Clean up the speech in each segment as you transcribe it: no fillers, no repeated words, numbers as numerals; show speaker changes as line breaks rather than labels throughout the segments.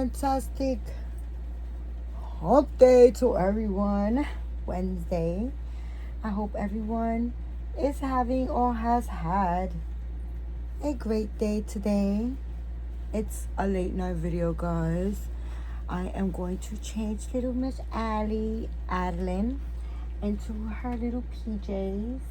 fantastic hump day to everyone. Wednesday. I hope everyone is having or has had a great day today. It's a late night video, guys. I am going to change little Miss Adalyn, into her little PJs.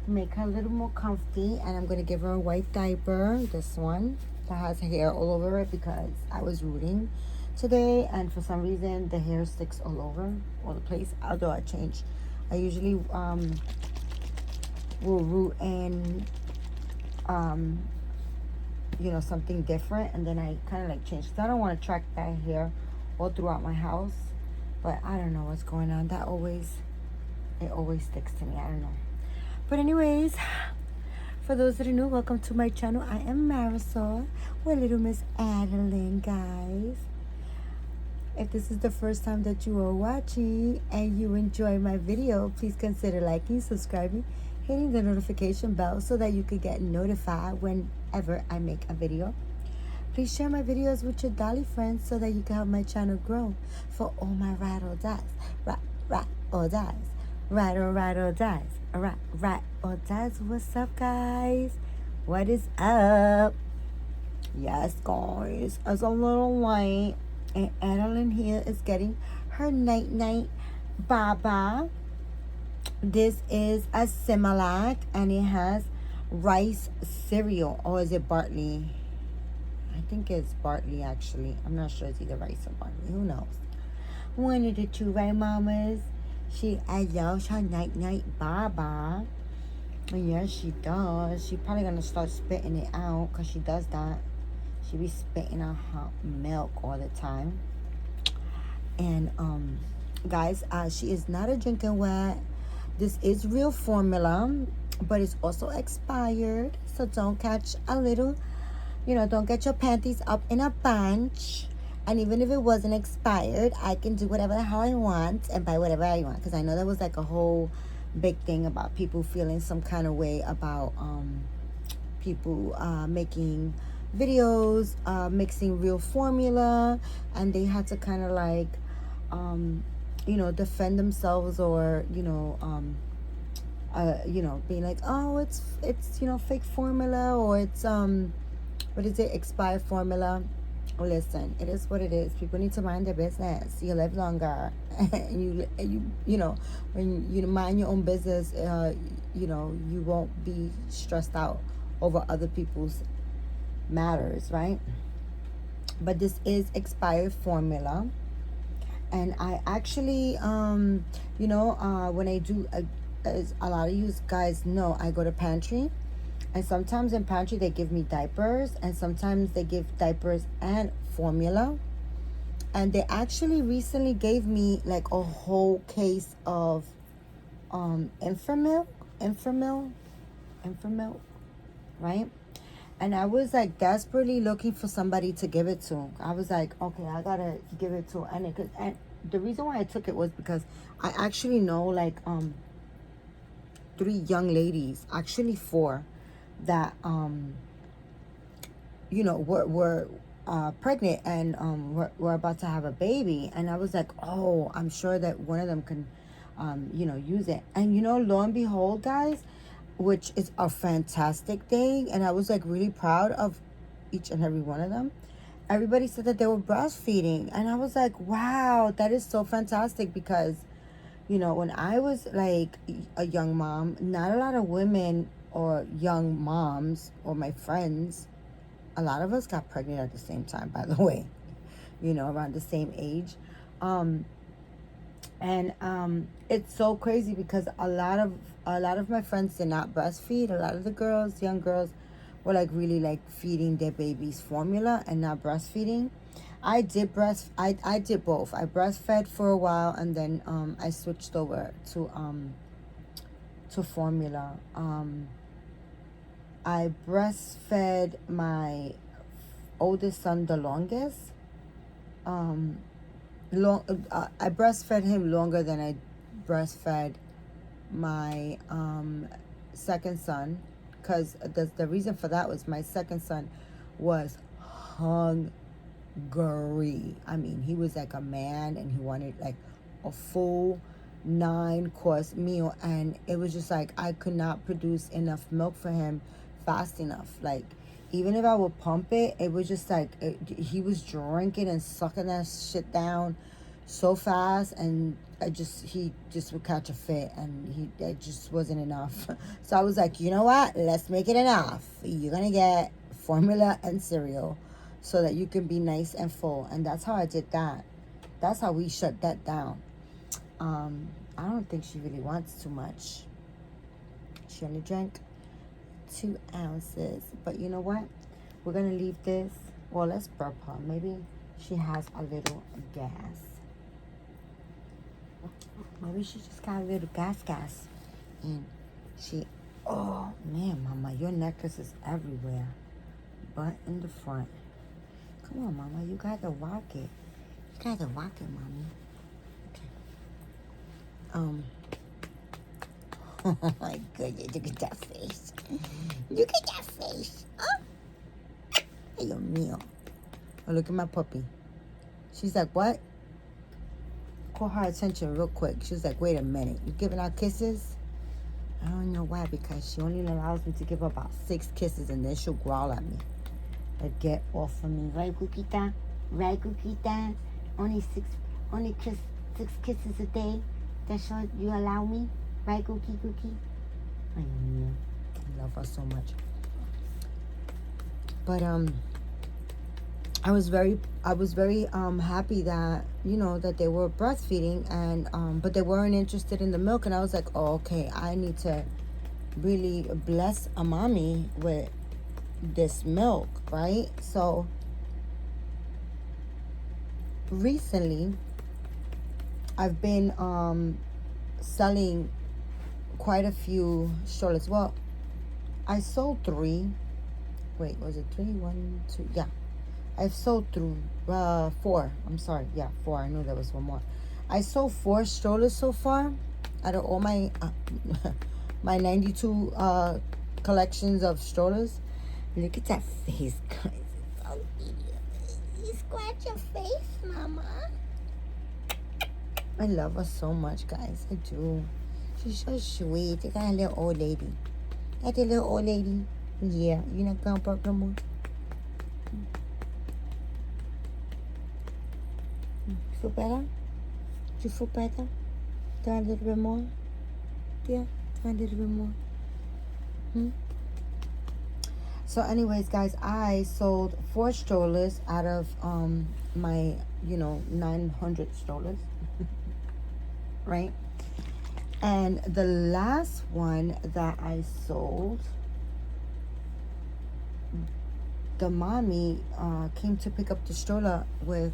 Make her a little more comfy, and I'm going to give her a white diaper. This one that has hair all over it because I was rooting today, and for some reason the hair sticks all the place. Although I usually will root in something different, and then I kind of like change because I don't want to track that hair all throughout my house. But I don't know what's going on. It always sticks to me. I don't know. But anyways, for those that are new, welcome to my channel. I am Marisol with Little Miss Adalyn, guys. If this is the first time that you are watching and you enjoy my video, please consider liking, subscribing, hitting the notification bell so that you could get notified whenever I make a video. Please share my videos with your dolly friends so that you can help my channel grow. For all my ride or dies, ride or dies, ride or dies, ride or dies. What's up, guys? What is up? Yes, guys, it's a little late, and Adalyn here is getting her night baba. This is a Similac, and it has rice cereal, or is it Bartley? I think it's Bartley, actually. I'm not sure. It's either rice or Bartley. Who knows? One of the two, right, mamas? I loves her night baba. Yes, she does. She probably gonna start spitting it out because she does that. She be spitting out her milk all the time. And guys, she is not a drinking wet. This is real formula, but it's also expired. So don't catch a little, don't get your panties up in a bunch. And even if it wasn't expired, I can do whatever the hell I want and buy whatever I want. Because I know there was like a whole big thing about people feeling some kind of way about people making videos, mixing real formula. And they had to kind of like, defend themselves, or, being like, oh, it's fake formula, or it's, what is it, expired formula. Listen, it is what it is. People need to mind their business. You live longer, and when you mind your own business, you won't be stressed out over other people's matters, right? But this is expired formula, and I actually, when I do, as a lot of you guys know, I go to pantry. And sometimes in pantry, they give me diapers. And sometimes they give diapers and formula. And they actually recently gave me like a whole case of Infamil, right? And I was like desperately looking for somebody to give it to. I was like, okay, I gotta give it to. And the reason why I took it was because I actually know like 3 young ladies, actually 4, that were pregnant, and were about to have a baby. And I was like, oh, I'm sure that one of them can use it. And lo and behold, guys, which is a fantastic thing, and I was like really proud of each and every one of them. Everybody said that they were breastfeeding, and I was like, wow, that is so fantastic. Because when I was like a young mom, not a lot of women or young moms, or my friends, a lot of us got pregnant at the same time, by the way, around the same age. It's so crazy because a lot of my friends did not breastfeed. A lot of the girls, young girls, were like really like feeding their babies formula and not breastfeeding. I did both. I breastfed for a while, and then I switched over to formula. I breastfed my oldest son the longest. I breastfed him longer than I breastfed my second son, because the reason for that was my second son was hungry. I mean, he was like a man, and he wanted like a full 9-course meal, and it was just like I could not produce enough milk for him fast enough. Like, even if I would pump it, it was just like he was drinking and sucking that shit down so fast, and he just would catch a fit, and it just wasn't enough. So I was like, you know what, let's make it enough. You're gonna get formula and cereal so that you can be nice and full. And that's how I did that. That's how we shut that down. I don't think she really wants too much. She only drank 2 ounces. But you know what? We're going to leave this. Well, let's burp her. Maybe she has a little gas. Maybe she just got a little gas. And oh, man, Mama, your necklace is everywhere. But in the front. Come on, Mama, you got to walk it. You got to walk it, Mommy. Oh my goodness, look at that face. Look at that face. Oh, Dios mío. Oh, look at my puppy. She's like, what? Call her attention real quick. She's like, wait a minute. You giving out kisses? I don't know why, because she only allows me to give about 6 kisses, and then she'll growl at me. Like, get off of me. Right, Kukita? Right, Kukita? Only 6 kisses a day. That's all you allow me? Right, Cookie? I love her so much. But I was very happy that, you know, that they were breastfeeding, and but they weren't interested in the milk, and I was like, oh, okay, I need to really bless a mommy with this milk, right? So recently I've been selling quite a few strollers. Well, I sold 3. Wait, was it 3? 1, 2? Yeah, I've sold 4. I'm sorry. Yeah, 4. I knew there was one more. I sold 4 strollers so far out of all my my 92 collections of strollers. Look at that face, guys. It's so cute. You scratch your face, Mama. I love her so much, guys. I do. She's so sweet. They got a little old lady. Like a little old lady. Yeah. You not gonna burp no more? Feel better? You feel better? Do a little bit more? Yeah. Do a little bit more. So anyways, guys, I sold 4 strollers out of my, 900 strollers. Right? And the last one that I sold, the mommy came to pick up the stroller with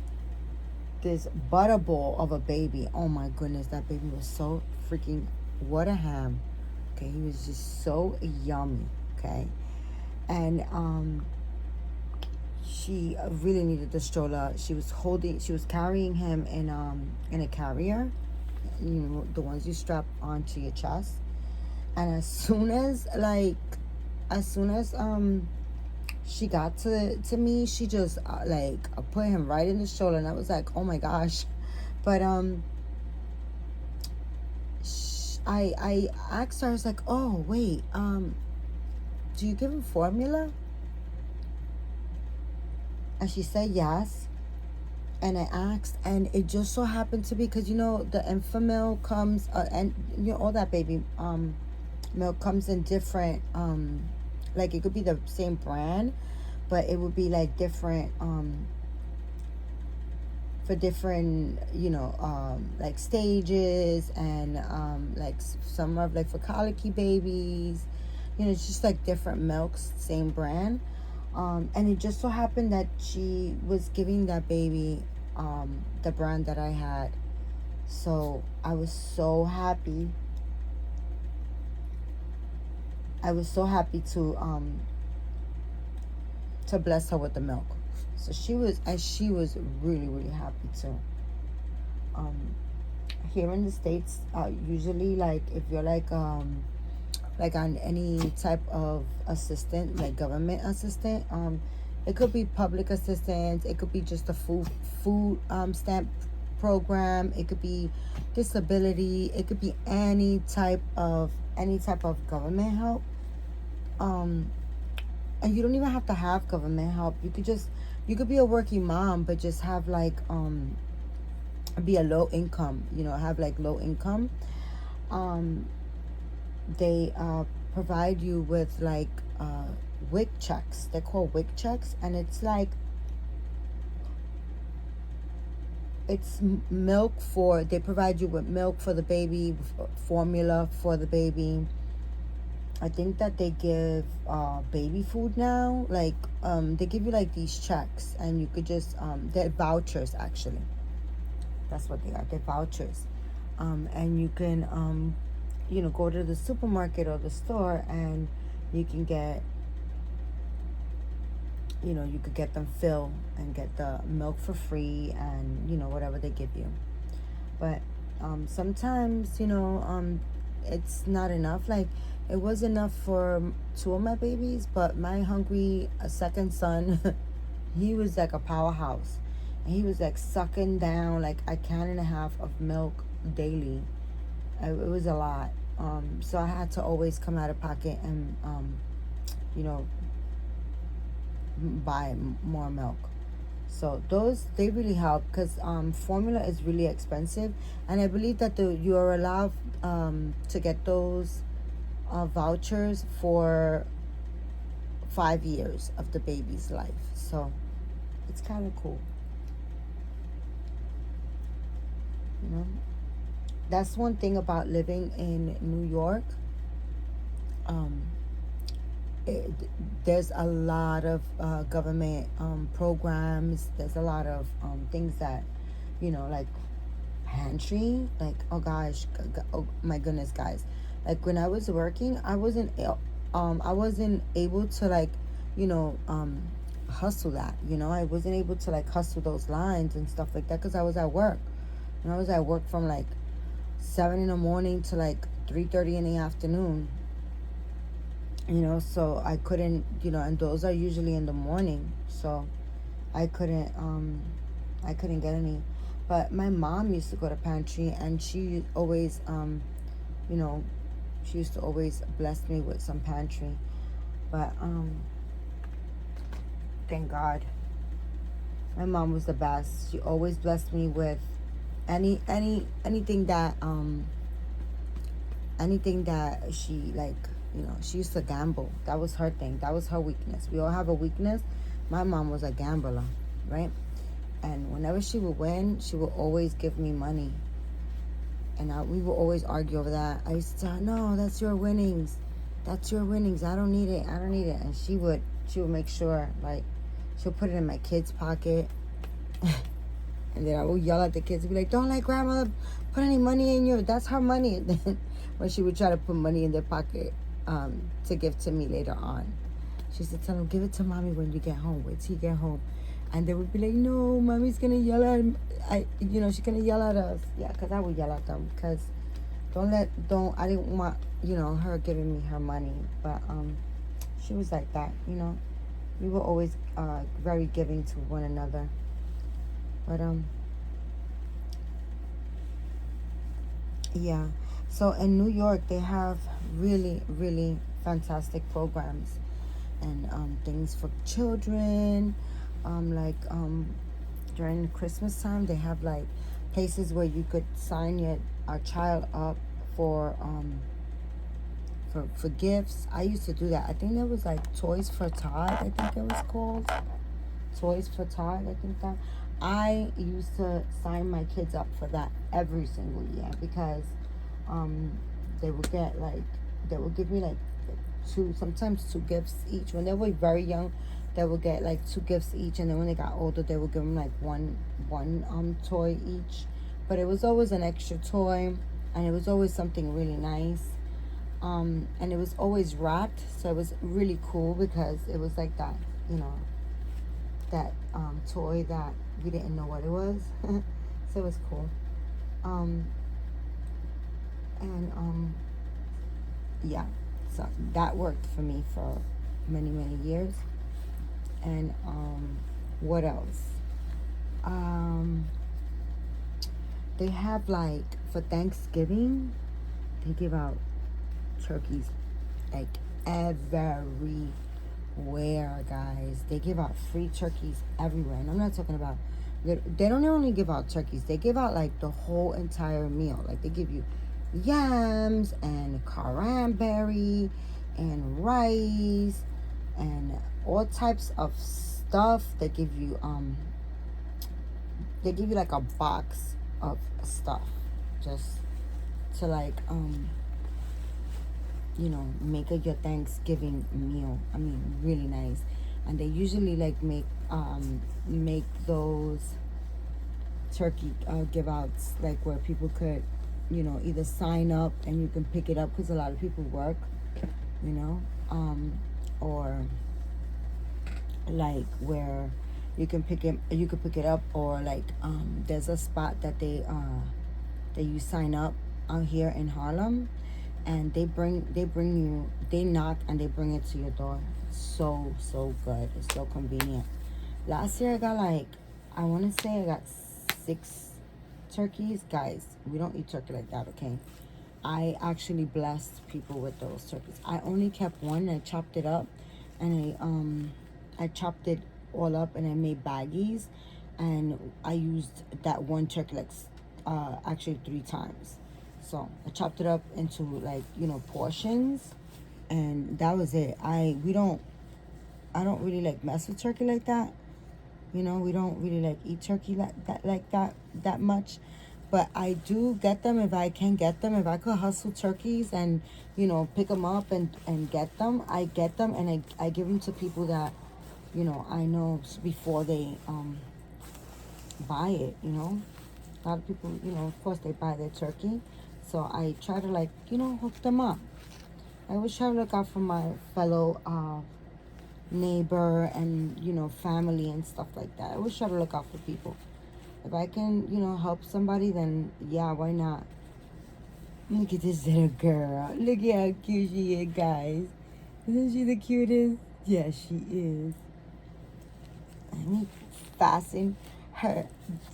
this butterball of a baby. Oh my goodness, that baby was so freaking, what a ham. Okay, he was just so yummy. Okay, and she really needed the stroller. She was carrying him in a carrier, the ones you strap onto your chest. And as soon as she got to me, she just put him right in the stroller, and I was like, oh my gosh. But I asked her, I was like, oh wait, do you give him formula? And she said yes. And I asked, and it just so happened to be, because the Enfamil comes and all that baby milk comes in different, like it could be the same brand, but it would be like different for different like stages, and like some are like for colicky babies, it's just like different milks, same brand. And it just so happened that she was giving that baby the brand that I had. So I was so happy. I was so happy to bless her with the milk. So she was really, really happy too. Here in the States, usually, like if you're like on any type of assistant, like government assistant, It could be public assistance. It could be just a food stamp program. It could be disability. It could be any type of government help. Um, and you don't even have to have government help. You could be a working mom, but just have like be a low income. Have like low income. Um, they provide you with like WIC checks. They're called WIC checks, and it's milk for. They provide you with milk for the baby, formula for the baby. I think that they give baby food now. Like they give you like these checks, and you could just they're vouchers actually. That's what they are. They're vouchers, and you can go to the supermarket or the store, and you can get you could get them filled and get the milk for free, and whatever they give you. But sometimes it's not enough. Like it was enough for two of my babies, but my hungry second son he was like a powerhouse, and he was like sucking down like a can and a half of milk daily. It was a lot. So I had to always come out of pocket and you know buy more milk. So those they really help, because formula is really expensive, and I believe that you are allowed to get those vouchers for 5 years of the baby's life. So it's kind of cool, you know. That's one thing about living in New York. Um, it, there's a lot of government programs. There's a lot of things that, like pantry. Like, oh gosh, oh my goodness, guys. Like when I was working, I wasn't able to like, you know, um, hustle that. I wasn't able to like hustle those lines and stuff like that because I was at work. And I was at work from like 7 in the morning to like 3:30 in the afternoon. So I couldn't, and those are usually in the morning. So I couldn't get any. But my mom used to go to pantry, and she always you know she used to always bless me with some pantry. But thank God, my mom was the best. She always blessed me with anything that she like. She used to gamble. That was her thing. That was her weakness. We all have a weakness. My mom was a gambler, right? And whenever she would win, she would always give me money. And we would always argue over that. I used to tell her, no, that's your winnings. That's your winnings. I don't need it. I don't need it. And she would make sure, like, she'll put it in my kid's pocket. And then I would yell at the kids and be like, don't let grandmother put any money in your, that's her money. And then when she would try to put money in their pocket to give to me later on, she used to tell them, give it to mommy when you get home. Wait till you get home. And they would be like, no, mommy's going to yell at she's going to yell at us. Yeah, because I would yell at them. Because I didn't want, her giving me her money. But she was like that, We were always very giving to one another. But yeah. So in New York, they have really, really fantastic programs and things for children. During Christmas time, they have like places where you could sign our child up for for gifts. I used to do that. I think there was like Toys for Todd. I think it was called Toys for Todd. I think that I used to sign my kids up for that every single year because they would give me like sometimes two gifts each. When they were very young, they would get like two gifts each, and then when they got older, they would give them like one toy each. But it was always an extra toy, and it was always something really nice. And it was always wrapped, so it was really cool because it was like that, that toy that we didn't know what it was. So it was cool. Yeah, so that worked for me for many, many years. And what else? Um, they have like for Thanksgiving, they give out turkeys like everywhere, guys. They give out free turkeys everywhere, and I'm not talking about. They don't only give out turkeys; they give out like the whole entire meal. Like they give you yams and cranberry and rice and all types of stuff. They give you like a box of stuff just to like make it your Thanksgiving meal. I mean, really nice. And they usually like make those turkey give outs like where people could either sign up and you can pick it up because a lot of people work, you know, or like where you could pick it up, or like there's a spot that you sign up out here in Harlem, and they knock and they bring it to your door. It's so good. It's so convenient. Last year I want to say I got 6 turkeys. Guys, we don't eat turkey like that, okay? I actually blessed people with those turkeys. I only kept one. I chopped it up, and I chopped it all up, and I made baggies, and I used that one turkey like actually 3 times. So I chopped it up into like portions, and that was it. I don't really like mess with turkey like that. We don't really like eat turkey that much. But I do get them if I can get them. If I could hustle turkeys and, pick them up and get them, I get them, and I give them to people that, I know before they buy it, A lot of people, of course they buy their turkey. So I try to hook them up. I always try to look out for my fellow neighbor and family and stuff like that. I always try to look out for people. If I can help somebody, then yeah, why not? Look at this little girl. Look at how cute she is, guys. Isn't she the cutest? Yeah, she is. Let me fasten her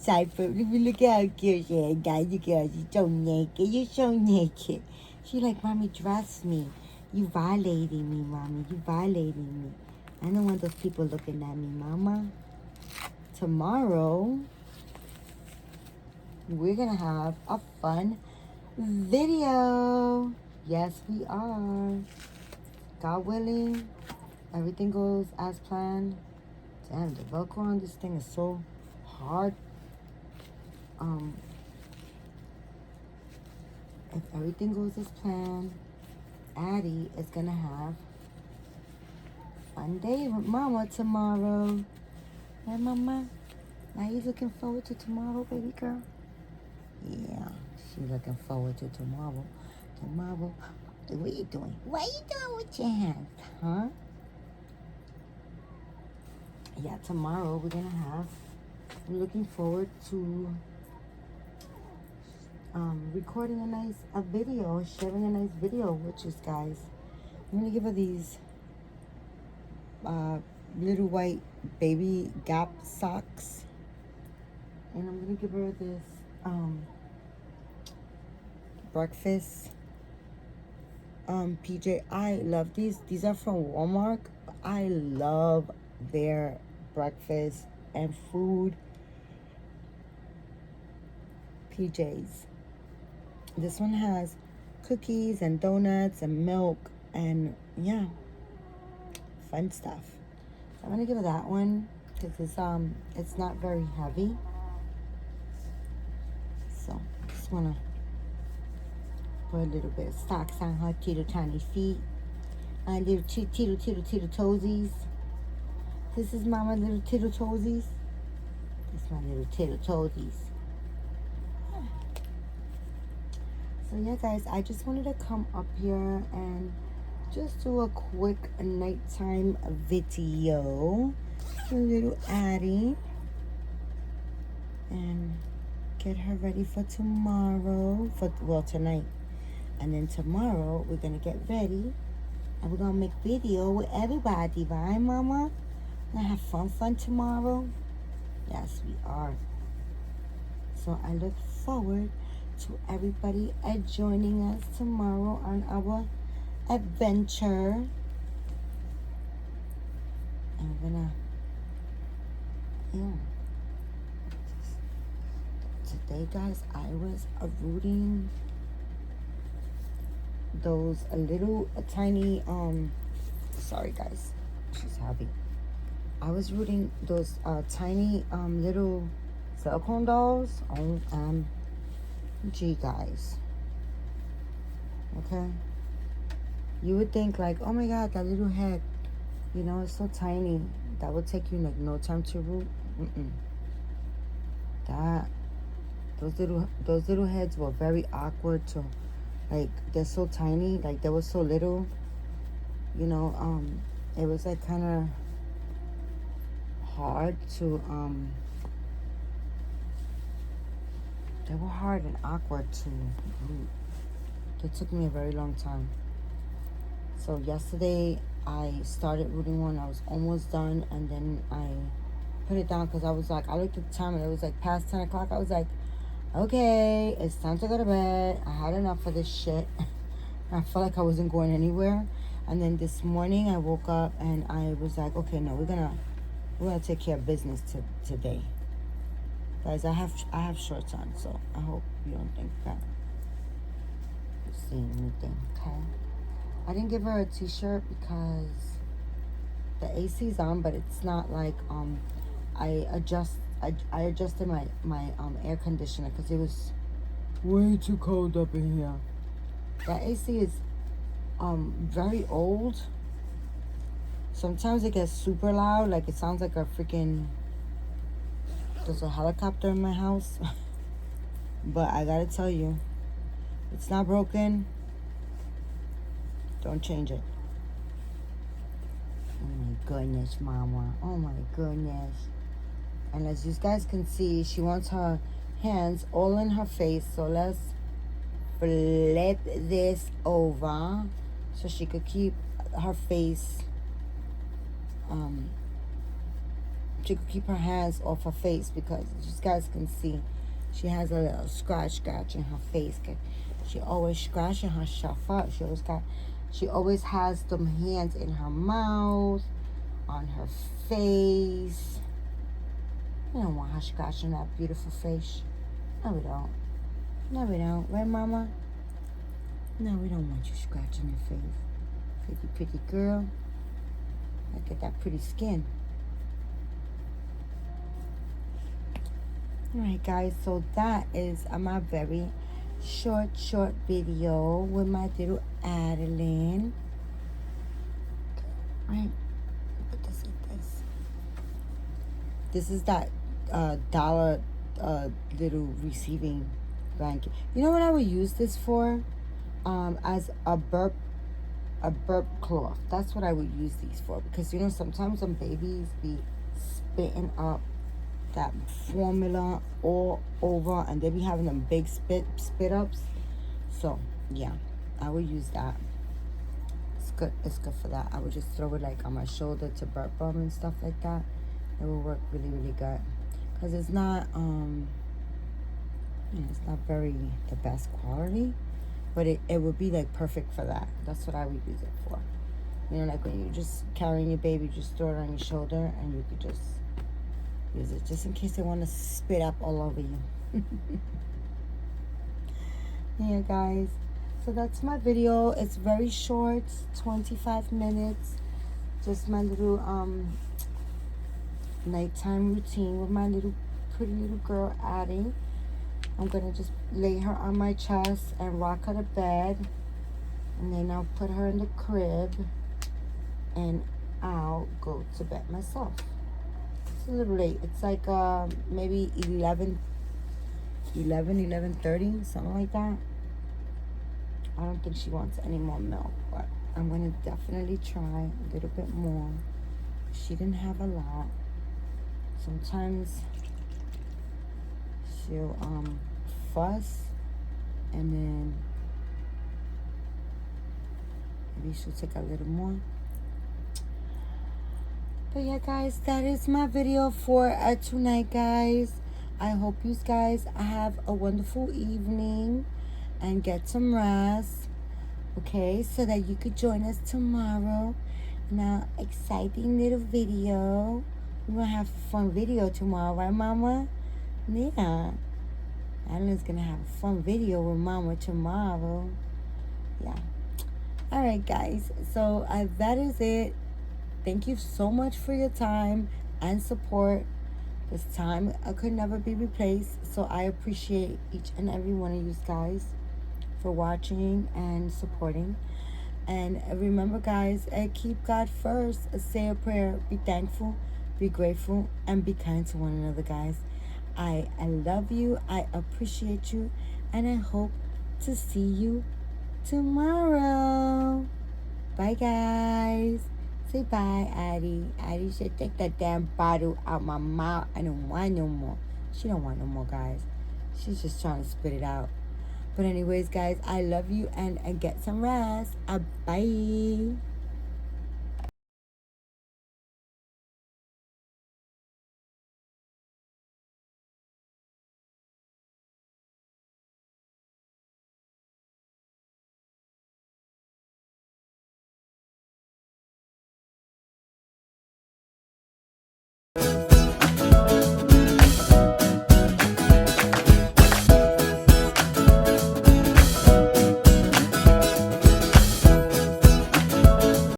diaper. Look at how cute she is, guys. Look at her. She's so naked. You're so naked. She like, Mommy, dress me. You violating me, Mommy. You violating me. I don't want those people looking at me, Mama. Tomorrow, we're going to have a fun video. Yes, we are. God willing, everything goes as planned. Damn, the Velcro on this thing is so hard. If everything goes as planned, Addie is going to have fun day with Mama tomorrow. Hey, Mama? Are you looking forward to tomorrow, baby girl? Yeah, she's looking forward to tomorrow. Tomorrow. What are you doing? What are you doing with your hands, huh? Yeah, tomorrow we're going to have... I'm looking forward to recording a video, sharing a nice video with you guys. I'm going to give her these little white baby Gap socks, and I'm gonna give her this breakfast PJ. I love these are from Walmart. I love their breakfast and food PJs. This one has cookies and donuts and milk and yeah, fun stuff. So I'm gonna give it that one because it's not very heavy. So just wanna put a little bit of socks on her teetle tiny feet. Little teetle toesies. This is Mama little teetle toesies. This is my little teetle toesies. So yeah, guys, I just wanted to come up here and just do a quick nighttime video for little Addie and get her ready for tomorrow, tonight. And then tomorrow we're gonna get ready and we're gonna make video with everybody, right, Mama? Gonna have fun tomorrow. Yes, we are. So I look forward to everybody joining us tomorrow on our adventure. And we're gonna, yeah. Today, guys, I was rooting those little tiny, sorry guys, she's heavy. I was rooting those tiny little silicone dolls. OMG, guys. Okay? You would think like, oh my god, that little head, you know, it's so tiny. That would take you like no time to root. Those little heads were very awkward to, like, they're so tiny, like they were so little, you know. It was like kind of hard to they were hard and awkward to root. It took me a very long time. So yesterday I started rooting one. I was almost done, and then I put it down because I was like, I looked at the time and it was like past 10 o'clock. I was like, okay, it's time to go to bed. I had enough of this shit. I felt like I wasn't going anywhere. And then this morning I woke up and I was like, okay, no, we're gonna take care of business today. Guys, I have shorts on, so I hope you don't think that you're seeing anything, okay? I didn't give her a t-shirt because the AC's on, but it's not like I adjusted my air conditioner because it was way too cold up in here. That AC is very old. Sometimes it gets super loud, like it sounds like a freaking, there's a helicopter in my house. But I gotta tell you, it's not broken. Don't change it. Oh my goodness, mama. Oh my goodness. And as you guys can see, she wants her hands all in her face. So let's flip this over so she could keep her face, she could keep her hands off her face, because as you guys can see, she has a little scratch in her face. She always scratching herself up. She always has them hands in her mouth, on her face. We don't want her scratching that beautiful face. No, we don't. No, we don't. Right, mama? No, we don't want you scratching your face. Pretty girl. Look at that pretty skin. Alright, guys, so that is my very short video with my little Adalyn. Right, look at this. This is that dollar little receiving blanket. You know what I would use this for? As a burp cloth. That's what I would use these for, because you know sometimes some babies be spitting up that formula all over, and they be having them big spit ups. So yeah, I would use that. It's good for that. I would just throw it like on my shoulder to burp them and stuff like that. It will work really good, because it's not it's not very the best quality, but it would be like perfect for that. That's what I would use it for. You know, like when you're just carrying your baby, just throw it on your shoulder and you could just use it just in case they want to spit up all over you. Yeah, guys, so that's my video. It's very short, 25 minutes. Just my little nighttime routine with my pretty little girl Addie. I'm gonna just lay her on my chest and rock her to bed, and then I'll put her in the crib and I'll go to bed myself. It's a little late. It's like maybe 11:30, something like that. I don't think she wants any more milk, but I'm gonna definitely try a little bit more. She didn't have a lot. Sometimes she'll fuss, and then maybe she'll take a little more. But yeah, guys, that is my video for tonight, guys. I hope you guys have a wonderful evening and get some rest, okay, so that you could join us tomorrow in our exciting little video. We're gonna have a fun video tomorrow, right, Mama? Yeah. Adalyn's gonna have a fun video with Mama tomorrow. Yeah. Alright, guys, so that is it. Thank you so much for your time and support. This time could never be replaced, so I appreciate each and every one of you guys for watching and supporting. And remember, guys, keep God first. Say a prayer. Be thankful, be grateful, and be kind to one another, guys. I love you. I appreciate you. And I hope to see you tomorrow. Bye, guys. Say bye, Addie. Addie should take that damn bottle out my mouth. I don't want no more. She don't want no more, guys. She's just trying to spit it out. But anyways, guys, I love you and get some rest. Bye.